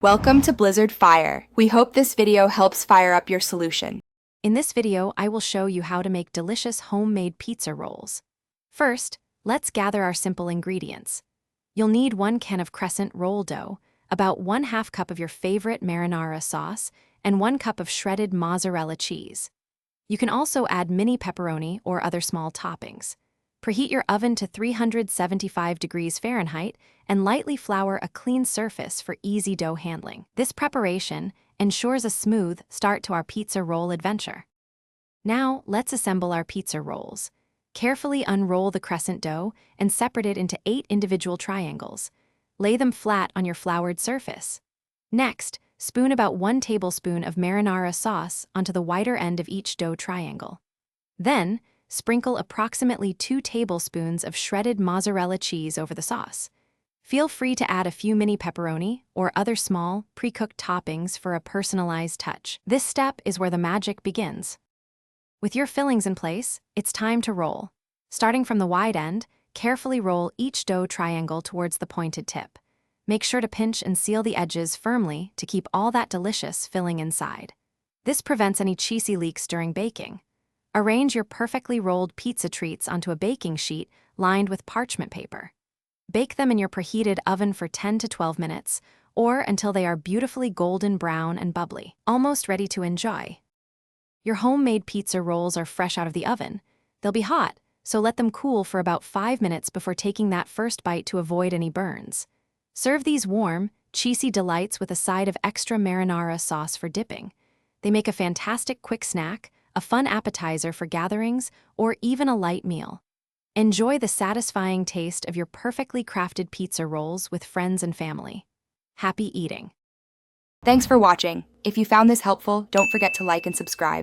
Welcome to Blizzard Fire. We hope this video helps fire up your solution. In this video, I will show you how to make delicious homemade pizza rolls. First, let's gather our simple ingredients. You'll need 1 can of crescent roll dough, about 1/2 cup of your favorite marinara sauce, and 1 cup of shredded mozzarella cheese. You can also add mini pepperoni or other small toppings. Preheat your oven to 375 degrees Fahrenheit and lightly flour a clean surface for easy dough handling. This preparation ensures a smooth start to our pizza roll adventure. Now, let's assemble our pizza rolls. Carefully unroll the crescent dough and separate it into 8 individual triangles. Lay them flat on your floured surface. Next, spoon about 1 tablespoon of marinara sauce onto the wider end of each dough triangle. Then, sprinkle approximately 2 tablespoons of shredded mozzarella cheese over the sauce. Feel free to add a few mini pepperoni or other small, pre-cooked toppings for a personalized touch. This step is where the magic begins. With your fillings in place, it's time to roll. Starting from the wide end, carefully roll each dough triangle towards the pointed tip. Make sure to pinch and seal the edges firmly to keep all that delicious filling inside. This prevents any cheesy leaks during baking. Arrange your perfectly rolled pizza treats onto a baking sheet lined with parchment paper. Bake them in your preheated oven for 10 to 12 minutes, or until they are beautifully golden brown and bubbly, almost ready to enjoy. Your homemade pizza rolls are fresh out of the oven. They'll be hot, so let them cool for about 5 minutes before taking that first bite to avoid any burns. Serve these warm, cheesy delights with a side of extra marinara sauce for dipping. They make a fantastic quick snack, a fun appetizer for gatherings, or even a light meal. Enjoy the satisfying taste of your perfectly crafted pizza rolls with friends and family. Happy eating! Thanks for watching. If you found this helpful, don't forget to like and subscribe.